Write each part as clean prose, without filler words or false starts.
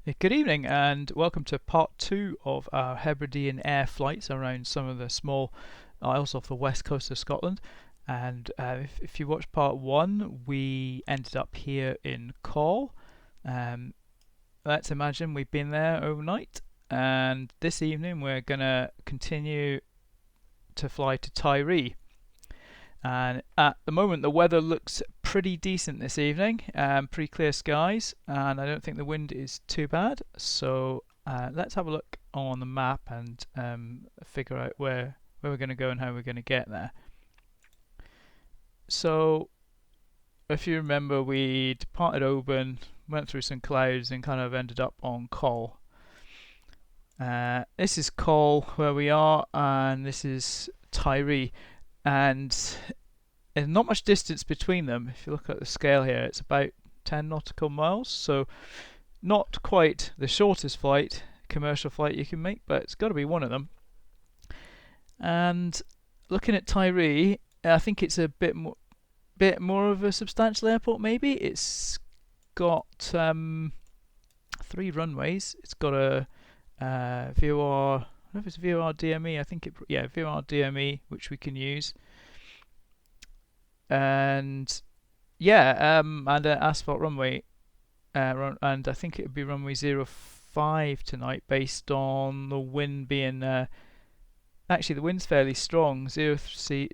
Good evening and welcome to part 2 of our Hebridean air flights around some of the small isles off the west coast of Scotland. And if you watched part 1, we ended up here in Coll. Let's imagine we've been there overnight, and this evening we're going to continue to fly to Tyree. And at the moment the weather looks pretty decent this evening, pretty clear skies, and I don't think the wind is too bad. So let's have a look on the map and figure out where we're going to go and how we're going to get there. So if you remember, we departed Oban, went through some clouds and kind of ended up on Coll. This is Coll where we are, and this is Tyree. And there's not much distance between them. If you look at the scale here, it's about 10 nautical miles, so not quite the shortest commercial flight you can make, but it's got to be one of them. And looking at Tyree, I think it's a bit more of a substantial airport. Maybe it's got 3 runways. It's got a VOR. I don't know if it's VOR DME. I think VOR DME, which we can use. And and an asphalt runway, and I think it would be runway 05 tonight, based on the wind being actually the wind's fairly strong, 030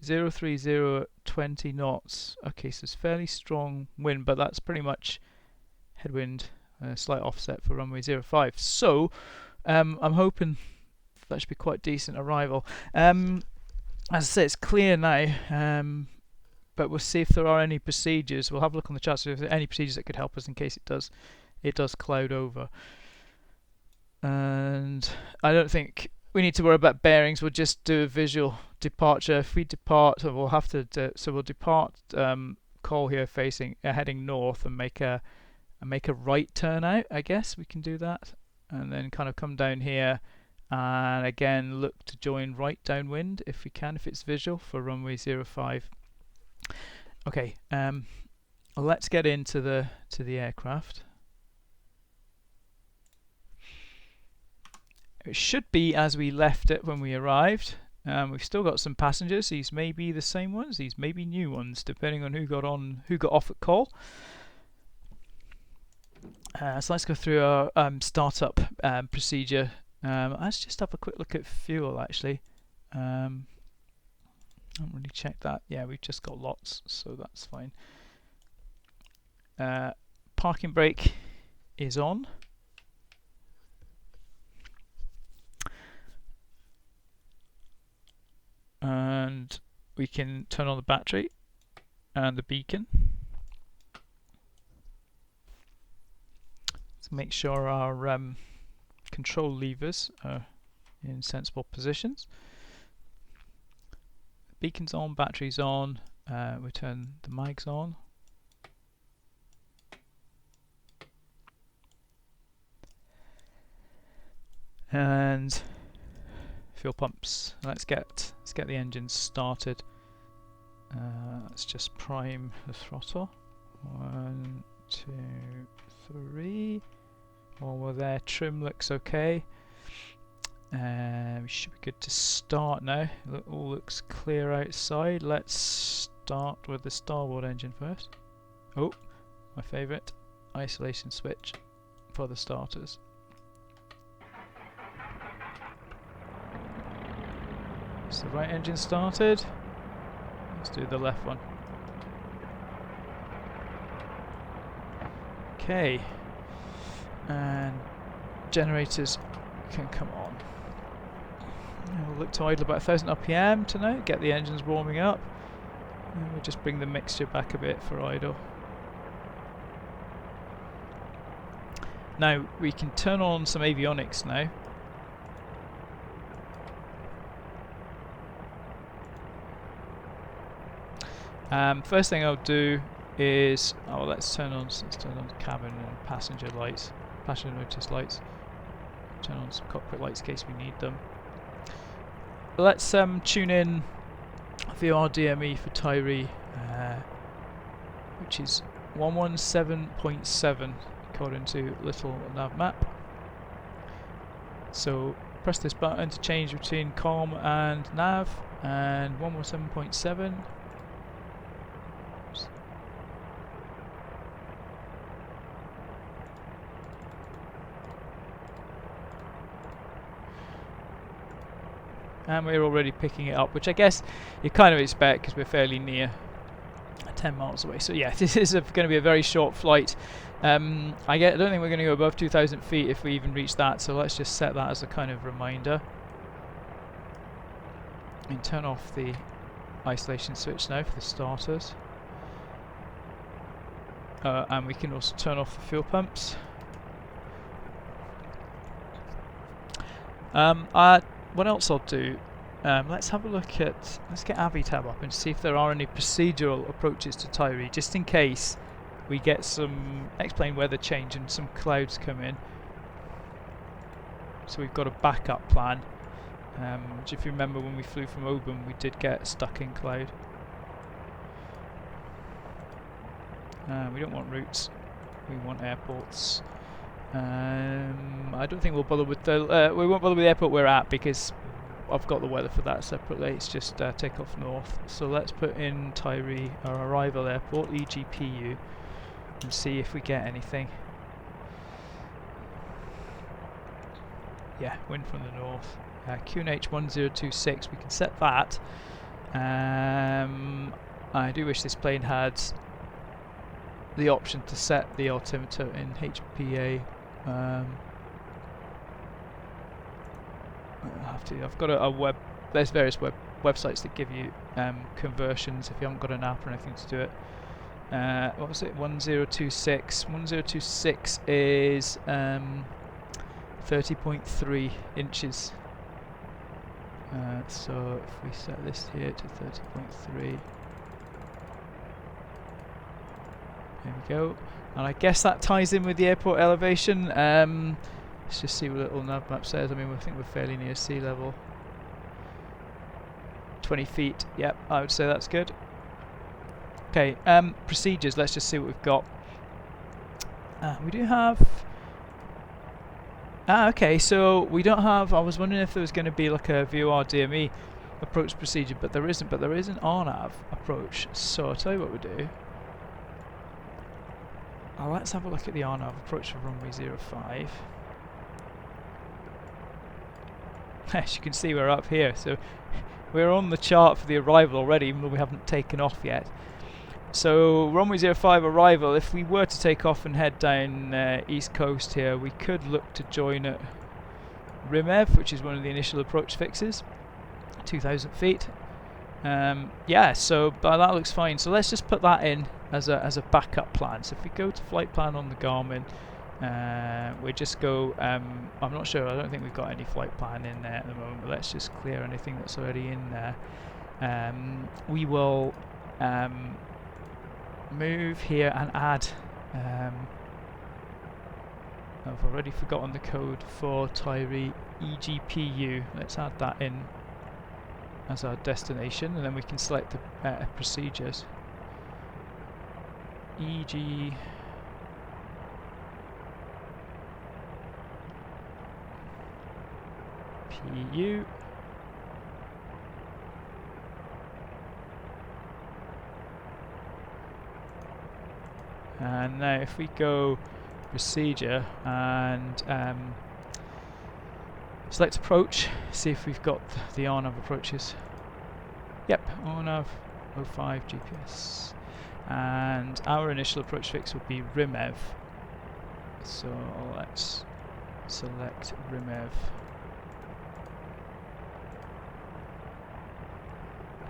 20 knots. Okay, so it's fairly strong wind, but that's pretty much headwind, slight offset for runway 05. So I'm hoping that should be quite decent arrival. As I say, it's clear now, but we'll see if there are any procedures. We'll have a look on the chat, so if there are any procedures that could help us in case it does cloud over. And I don't think we need to worry about bearings. We'll just do a visual departure. If we depart, we'll have to we'll depart Coll here, heading north, and make a right turn out. I guess we can do that, and then kind of come down here. And again, look to join right downwind if we can, if it's visual, for runway 05. Okay, let's get into the aircraft. It should be as we left it when we arrived. We've still got some passengers. These may be the same ones. These may be new ones, depending on who got off at Coll. So let's go through our startup procedure. Let's just have a quick look at fuel, actually. I haven't really checked that. Yeah, we've just got lots, so that's fine. Parking brake is on. And we can turn on the battery and the beacon. Let's make sure our control levers are in sensible positions. Beacon's on, battery's on, we turn the mags on. And fuel pumps. Let's get the engines started. Let's just prime the throttle. 1, 2, 3. While we're there, trim looks okay. We should be good to start now. It all looks clear outside. Let's start with the starboard engine first. Oh, my favourite, isolation switch for the starters. Is the right engine started? Let's do the left one. Okay, and generators can come on. We'll look to idle about 1000 RPM tonight, get the engines warming up, and we'll just bring the mixture back a bit for idle. Now we can turn on some avionics now. First thing I'll do is let's turn on cabin and passenger lights, passenger notice lights. Turn on some cockpit lights in case we need them. Let's tune in VOR DME for Tyree, which is 117.7 according to little nav map. So press this button to change between comm and nav, and 117.7. And we're already picking it up, which I guess you kind of expect because we're fairly near 10 miles away. So yeah, this is going to be a very short flight. I don't think we're going to go above 2,000 feet if we even reach that, so let's just set that as a kind of reminder. And turn off the isolation switch now for the starters. And we can also turn off the fuel pumps. What else I'll do, let's have a look at, let's get Avitab up and see if there are any procedural approaches to Tyree, just in case we get some explain weather change and some clouds come in. So we've got a backup plan, which if you remember when we flew from Oban we did get stuck in cloud. We don't want routes, we want airports. I don't think we'll bother with the we won't bother with the airport we're at because I've got the weather for that separately. It's just take off north. So let's put in Tyree, our arrival airport, EGPU, and see if we get anything. Yeah, wind from the north. QNH 1026, we can set that. I do wish this plane had the option to set the altimeter in HPA. I've got a web. There's various websites that give you conversions if you haven't got an app or anything to do it. What was it? 1026. 1026 is 30.3 inches. So if we set this here to 30.3. There we go. And I guess that ties in with the airport elevation. Let's just see what little nav map says. I mean, I think we're fairly near sea level. 20 feet. Yep, I would say that's good. Okay, procedures. Let's just see what we've got. We do have... okay, so we don't have... I was wondering if there was going to be like a VOR DME approach procedure, but there isn't. But there is an RNAV approach. So I'll tell you what we do. Let's have a look at the RNAV approach for runway 05. As you can see, we're up here, so we're on the chart for the arrival already, even though we haven't taken off yet. So runway 05 arrival, if we were to take off and head down east coast here, we could look to join at Rimev, which is one of the initial approach fixes, 2,000 feet. Yeah, so that looks fine. So let's just put that in as a backup plan. So if we go to flight plan on the Garmin, we just go, I'm not sure, I don't think we've got any flight plan in there at the moment, but let's just clear anything that's already in there. We will move here and add, I've already forgotten the code for Tyree, EGPU. Let's add that in as our destination, and then we can select the procedures. EGPU. And now if we go procedure and select approach, see if we've got the RNAV approaches. Yep, RNAV 05 GPS. And our initial approach fix would be Rimev. So let's select Rimev.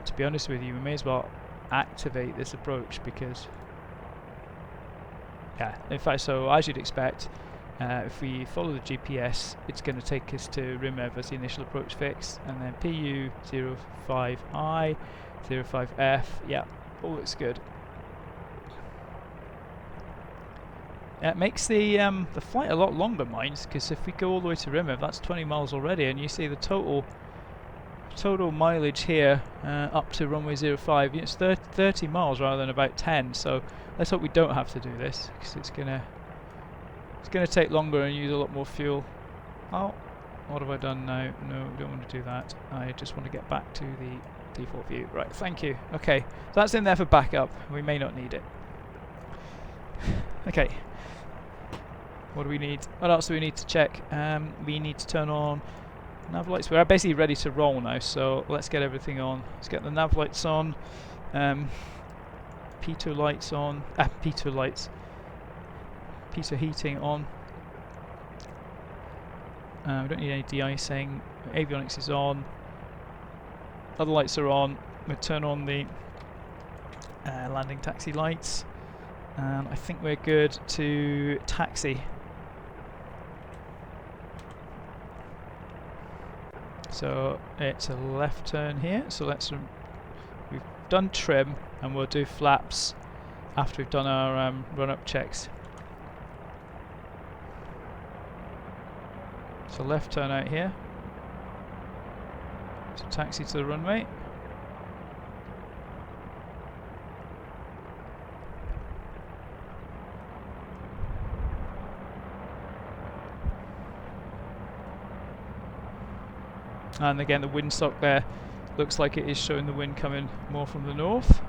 To be honest with you, we may as well activate this approach because, yeah, in fact, so as you'd expect, if we follow the GPS, it's going to take us to Rimev as the initial approach fix, and then PU05I, 05F, yeah, all looks good. It makes the flight a lot longer, mind, because if we go all the way to Rimev, that's 20 miles already, and you see the total mileage here up to runway 05, it's 30 miles rather than about 10. So let's hope we don't have to do this, because it's gonna take longer and use a lot more fuel. Oh, What have I done now? No, don't want to do that. I just want to get back to the default view. Right, thank you. Okay, so that's in there for backup. We may not need it. Okay. What do we need? What else do we need to check? We need to turn on nav lights. We're basically ready to roll now, so let's get everything on. Let's get the nav lights on. Pitot lights on. Pitot lights. Pitot heating on. We don't need any de-icing. Avionics is on. Other lights are on. We'll turn on the landing taxi lights. And I think we're good to taxi. So it's a left turn here. So we've done trim, and we'll do flaps after we've done our run-up checks. So left turn out here. So taxi to the runway. And again, the windsock there looks like it is showing the wind coming more from the north.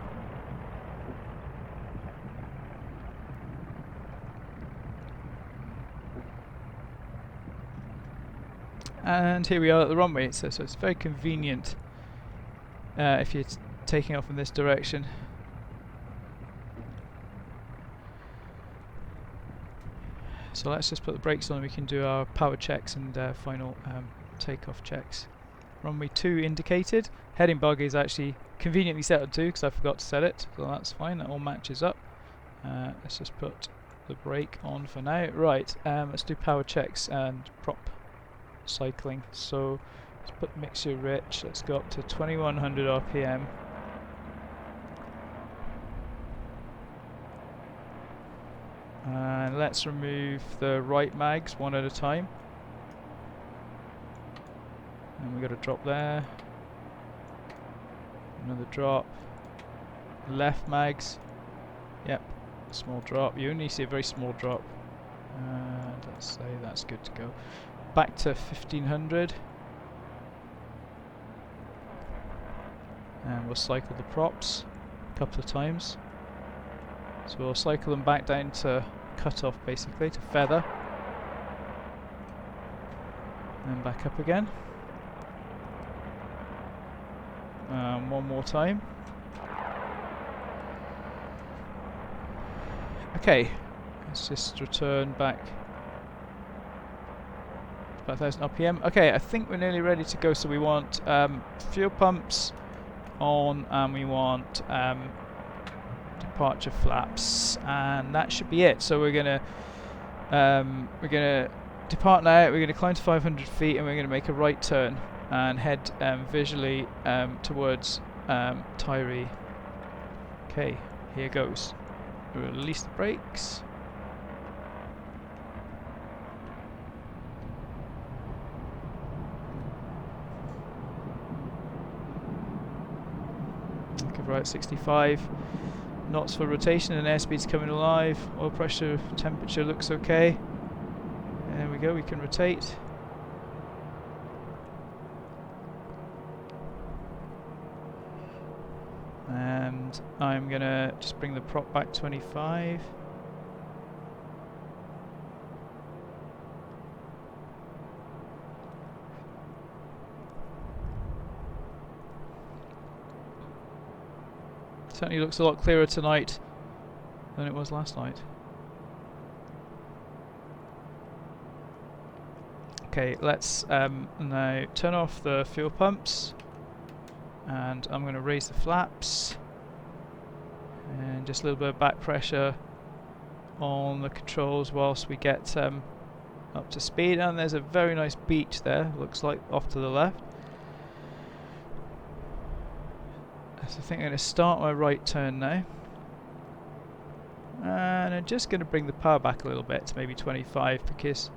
And here we are at the runway, so it's very convenient if you're taking off in this direction. So let's just put the brakes on and we can do our power checks and final takeoff checks. Runway 2 indicated. Heading bug is actually conveniently set at 2 because I forgot to set it, so that's fine, that all matches up. Let's just put the brake on for now. Right, let's do power checks and prop cycling. So let's put mixture rich, let's go up to 2100 RPM. And let's remove the right mags one at a time. And we got a drop there. Another drop. Left mags. Yep, small drop. You only see a very small drop. And let's say that's good to go. Back to 1500. And we'll cycle the props a couple of times. So we'll cycle them back down to cut off, basically, to feather. And back up again. One more time. Okay, let's just return back. About 1000 RPM. Okay, I think we're nearly ready to go. So we want fuel pumps on, and we want departure flaps, and that should be it. So we're gonna depart now. We're gonna climb to 500 feet, and we're gonna make a right turn and head visually towards Tyree. Okay, here goes. Release the brakes. Okay, right, 65 knots for rotation, and airspeed's coming alive. Oil pressure, temperature looks okay. There we go, we can rotate. And I'm gonna just bring the prop back 25. Certainly looks a lot clearer tonight than it was last night. Okay, let's now turn off the fuel pumps. And I'm going to raise the flaps and just a little bit of back pressure on the controls whilst we get up to speed. And there's a very nice beach there, looks like, off to the left. So I think I'm going to start my right turn now, and I'm just going to bring the power back a little bit to maybe 25, because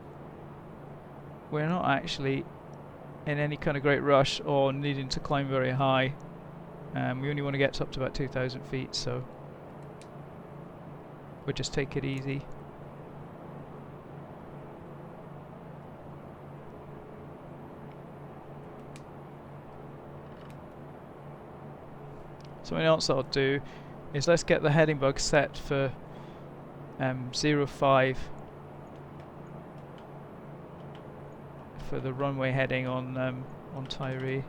we're not actually in any kind of great rush or needing to climb very high. We only want to get up to about 2,000 feet, so we'll just take it easy. something else I'll do is let's get the heading bug set for 05 for the runway heading on Tyree.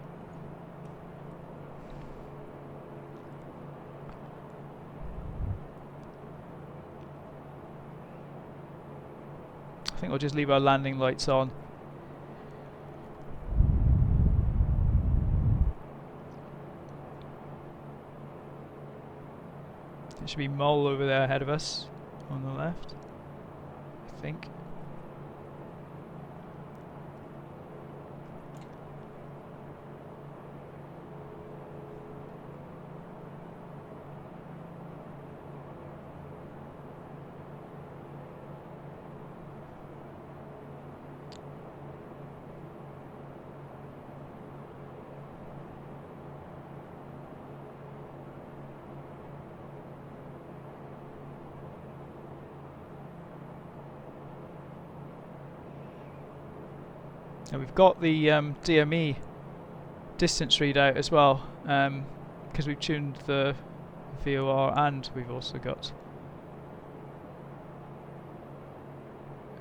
I think we'll just leave our landing lights on. There should be Mole over there ahead of us on the left, I think. And we've got the DME distance readout as well, because we've tuned the VOR, and we've also got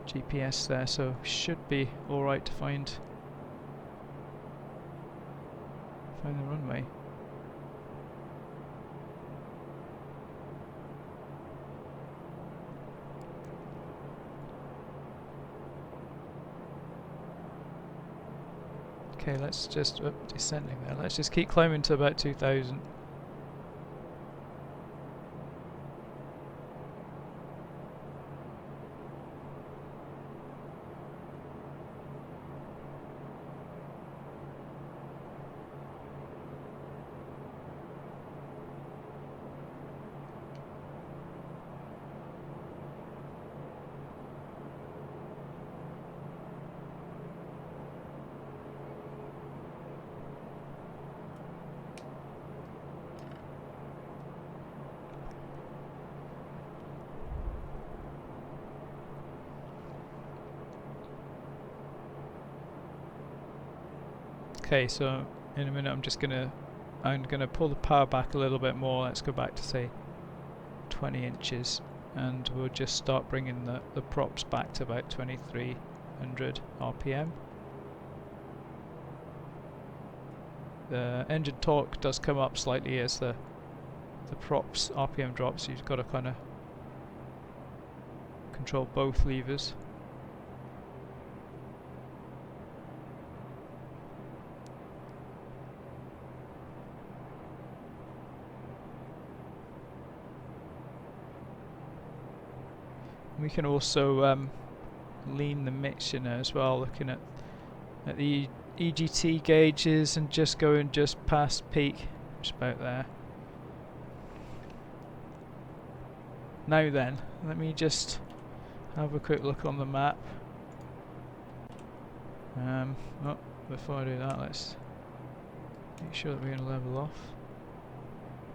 GPS there, so should be alright to find the runway. Okay, let's just descending there. Let's just keep climbing to about 2000. Okay, so in a minute I'm gonna pull the power back a little bit more. Let's go back to say 20 inches, and we'll just start bringing the props back to about 2300 RPM. The engine torque does come up slightly as the props RPM drops, so you've got to kind of control both levers. We can also lean the mixture now as well, looking at the EGT gauges and just going just past peak, just about there. Now then, let me just have a quick look on the map. Oh, before I do that, let's make sure that we're going to level off.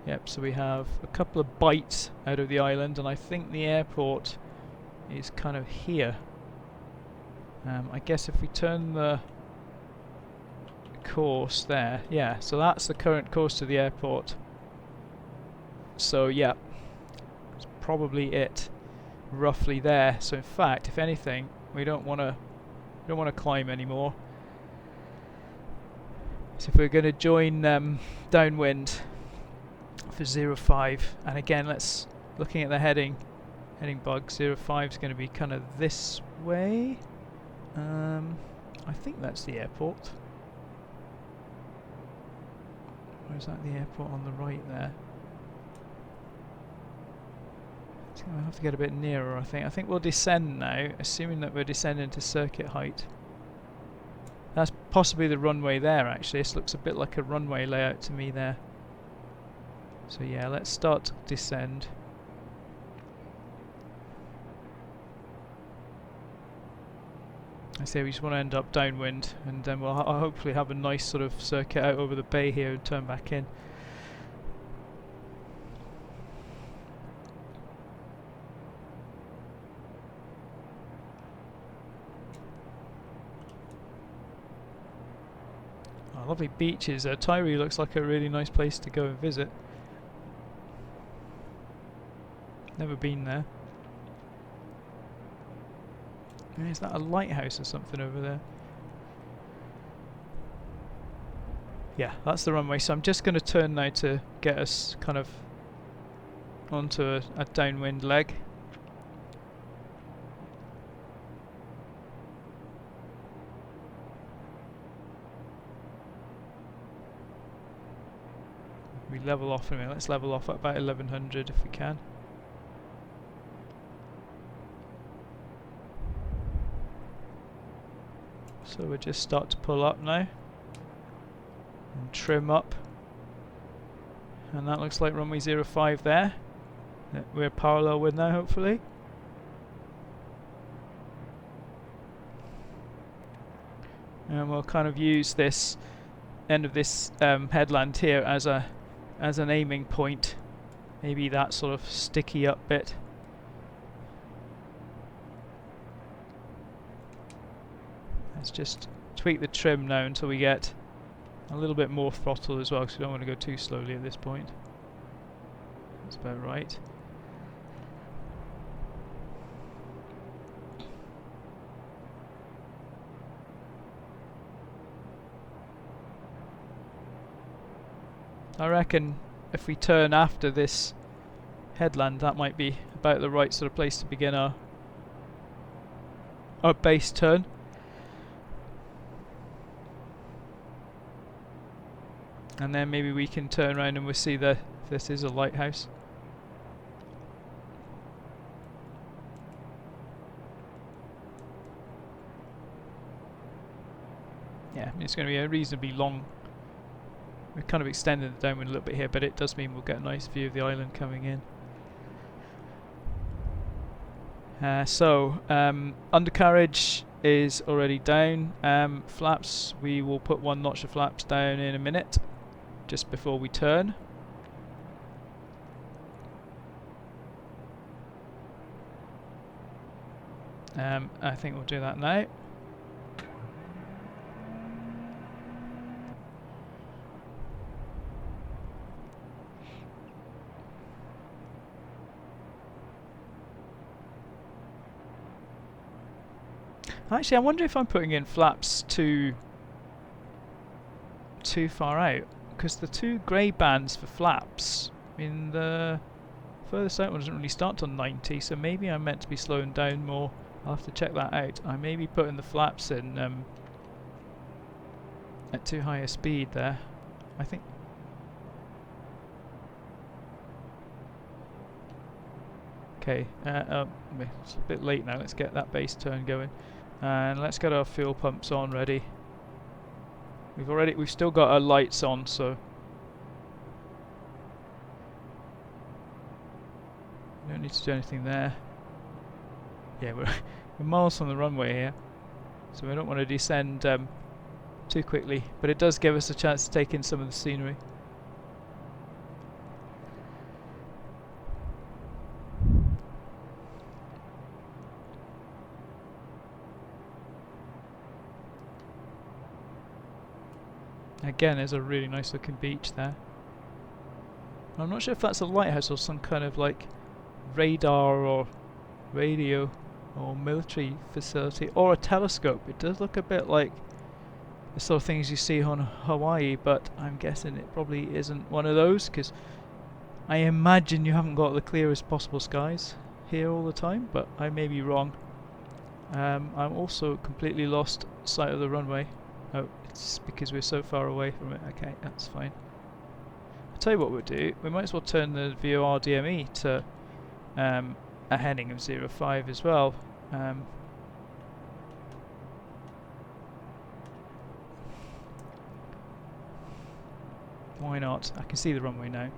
Yep, so we have a couple of bites out of the island, and I think the airport is kind of here. I guess if we turn the course there, yeah, so that's the current course to the airport. So yeah, it's probably it, roughly there. So in fact, if anything, we don't want to climb anymore. So if we're going to join downwind for 05, and again, let's looking at the heading bug, 05 is going to be kind of this way. I think that's the airport. Or is that the airport on the right there? It's going to have to get a bit nearer, I think. I think we'll descend now, assuming that we're descending to circuit height. That's possibly the runway there, actually. This looks a bit like a runway layout to me there. So yeah, let's start to descend. I say we just want to end up downwind, and then we'll hopefully have a nice sort of circuit out over the bay here and turn back in. Oh, lovely beaches. Tyree looks like a really nice place to go and visit. Never been there. Is that a lighthouse or something over there? Yeah, that's the runway. So I'm just going to turn now to get us kind of onto a downwind leg. We level off in a minute. Let's level off at about 1100 if we can. So we'll just start to pull up now and trim up, and that looks like runway 05 there that we're parallel with now, hopefully. And we'll kind of use this end of this headland here as an aiming point, maybe that sort of sticky up bit. Let's just tweak the trim now until we get a little bit more throttle as well, because we don't want to go too slowly at this point. That's about right. I reckon if we turn after this headland, that might be about the right sort of place to begin our base turn. And then maybe we can turn around and we'll see that this is a lighthouse. Yeah, it's going to be a reasonably long. We're kind of extending the downwind a little bit here, but it does mean we'll get a nice view of the island coming in. Undercarriage is already down. Flaps, we will put one notch of flaps down in a minute, just before we turn. I think we'll do that now. Actually, I wonder if I'm putting in flaps too far out, because the two grey bands for flaps, I mean the furthest out one doesn't really start till 90, so maybe I'm meant to be slowing down more. I'll have to check that out. I may be putting the flaps in at too high a speed there, I think. Okay, it's a bit late now. Let's get that base turn going. And let's get our fuel pumps on ready. We've still got our lights on, so we don't need to do anything there. Yeah, we're miles from the runway here, so we don't want to descend too quickly, but it does give us a chance to take in some of the scenery. Again, there's a really nice looking beach there. I'm not sure if that's a lighthouse or some kind of like radar or radio or military facility or a telescope. It does look a bit like the sort of things you see on Hawaii, but I'm guessing it probably isn't one of those, because I imagine you haven't got the clearest possible skies here all the time, but I may be wrong. I'm also completely lost sight of the runway. Oh, it's because we're so far away from it. Okay, that's fine. I'll tell you what we'll do. We might as well turn the VOR DME to a heading of 05 as well. Why not? I can see the runway now.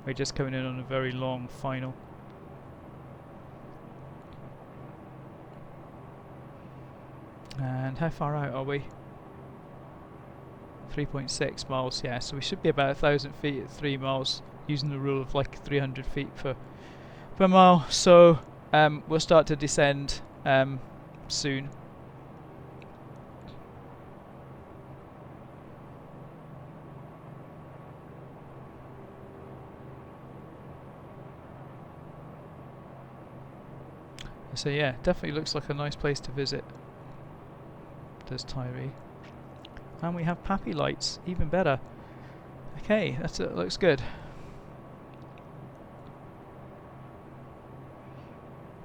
We're just coming in on a very long final. And how far out are we? 3.6 miles, yeah, so we should be about 1,000 feet at 3 miles, using the rule of like 300 feet per mile. So we'll start to descend soon. So yeah, definitely looks like a nice place to visit. Does Tyree. And we have Pappy lights, even better. Okay, that looks good.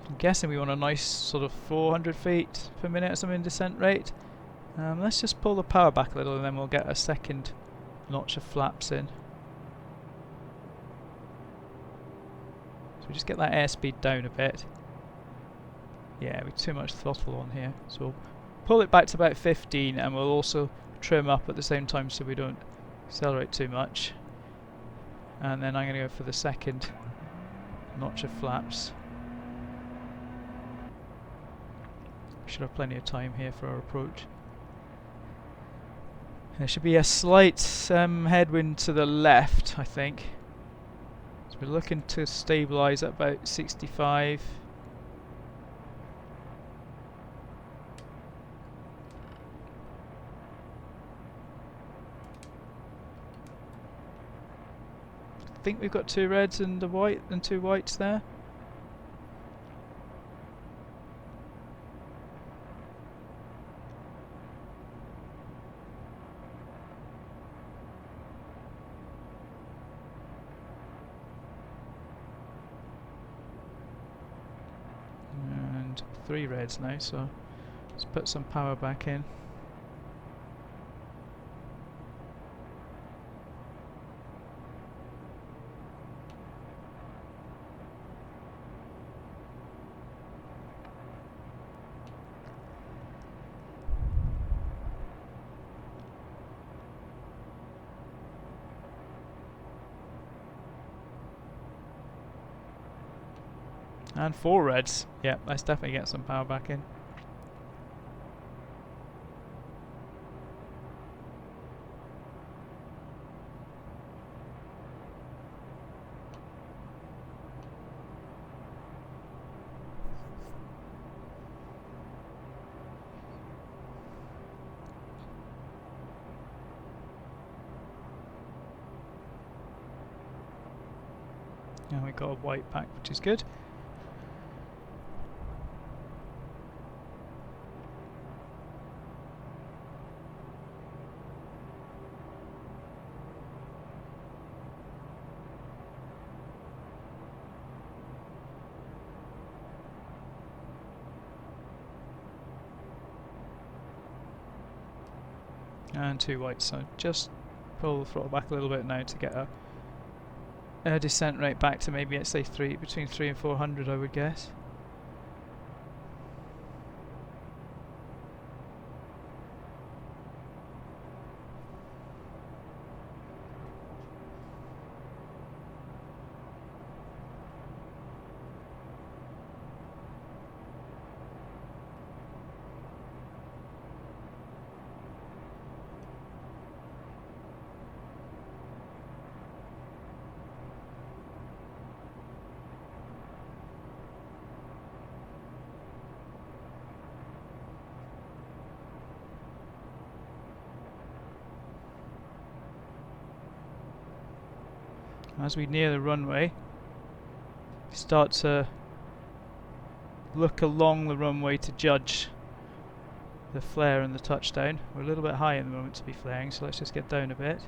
I'm guessing we want a nice sort of 400 feet per minute or something descent rate. Let's just pull the power back a little and then we'll get a second notch of flaps in. So we just get that airspeed down a bit. Yeah, we've too much throttle on here. So we'll pull it back to about 15 and we'll also trim up at the same time so we don't accelerate too much. And then I'm going to go for the second notch of flaps. Should have plenty of time here for our approach. There should be a slight headwind to the left, I think. So we're looking to stabilise at about 65. I think we've got 2 reds and a white and 2 whites there. And 3 reds now, so let's put some power back in. And 4 reds. Yeah, let's definitely get some power back in. And we got a white back, which is good. And 2 whites, so just pull the throttle back a little bit now to get a descent rate back to maybe, let's say, between 3 and 400, I would guess. As we near the runway, start to look along the runway to judge the flare and the touchdown. We're a little bit high at the moment to be flaring, so let's just get down a bit.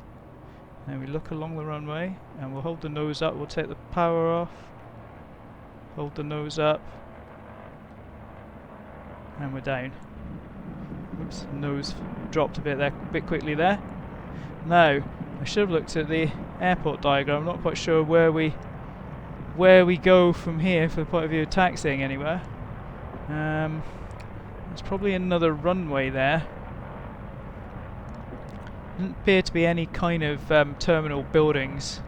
And we look along the runway and we'll hold the nose up, we'll take the power off, hold the nose up, and we're down. Oops, nose dropped a bit there, a bit quickly there. Now, I should have looked at the airport diagram. I'm not quite sure where we go from here from the point of view of taxiing anywhere. There's probably another runway there. Doesn't appear to be any kind of terminal buildings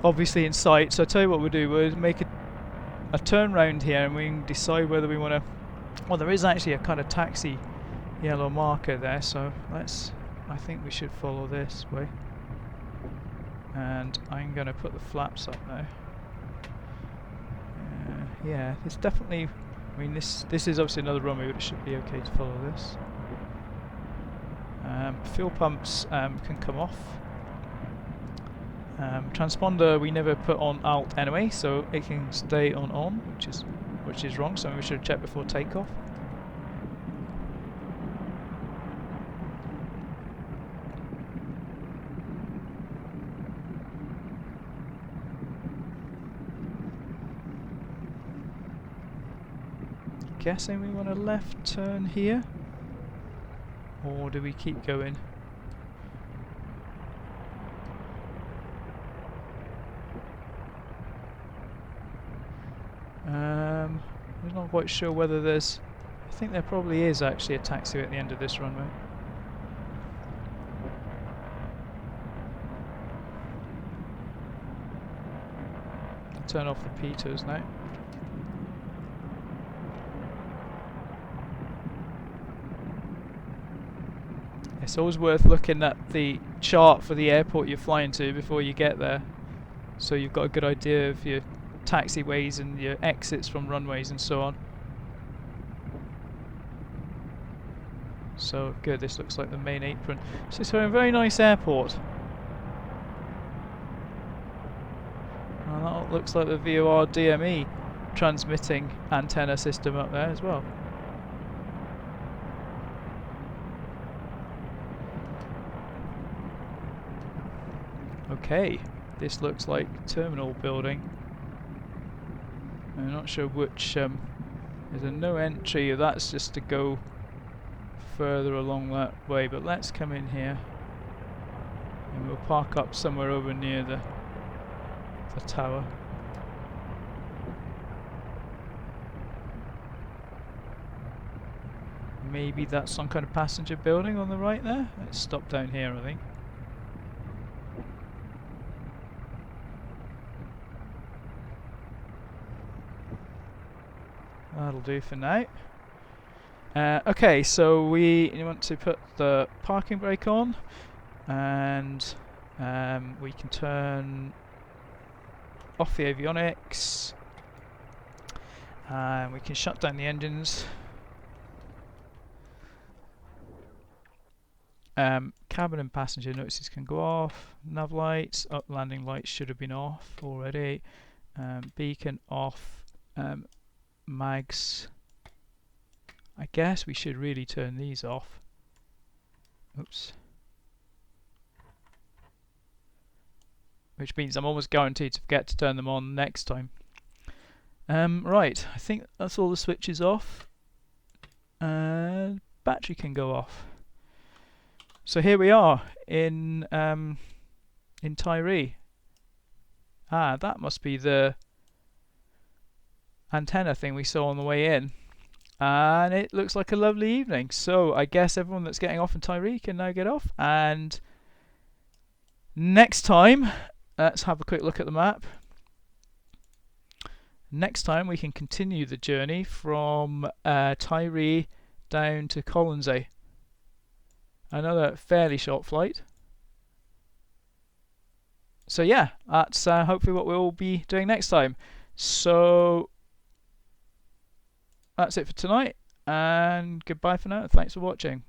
obviously in sight, so I'll tell you what we'll do, we'll make a turn round here and we can decide whether we want to... Well, there is actually a kind of taxi yellow marker there, so I think we should follow this way. And I'm going to put the flaps up now. Yeah, it's definitely... I mean, this is obviously another runway, but it should be okay to follow this. Fuel pumps can come off. Transponder we never put on alt anyway, so it can stay on, which which is wrong, so we should have checked before takeoff. Guessing we want a left turn here, or do we keep going? I'm not quite sure whether there's... I think there probably is actually a taxiway at the end of this runway. Turn off the pitos now. It's always worth looking at the chart for the airport you're flying to before you get there, so you've got a good idea of your taxiways and your exits from runways and so on. So good, this looks like the main apron. So it's a very nice airport. And that looks like the VOR DME transmitting antenna system up there as well. Okay, this looks like terminal building. I'm not sure which, there's a no entry, that's just to go further along that way, but let's come in here and we'll park up somewhere over near the tower. Maybe that's some kind of passenger building on the right there. Let's stop down here, I think. That'll do for now. Okay, so we want to put the parking brake on, and we can turn off the avionics, and we can shut down the engines. Cabin and passenger notices can go off. Nav lights, up landing lights should have been off already. Beacon off. Mags, I guess we should really turn these off. Oops. Which means I'm almost guaranteed to forget to turn them on next time. Right, I think that's all the switches off. And battery can go off. So here we are in Tyree. Ah, that must be the antenna thing we saw on the way in, and it looks like a lovely evening. So I guess everyone that's getting off in Tyree can now get off, and next time, let's have a quick look at the map. Next time we can continue the journey from Tyree down to Colonsay. Another fairly short flight. So yeah, that's hopefully what we'll be doing next time. So that's it for tonight, and goodbye for now. Thanks for watching.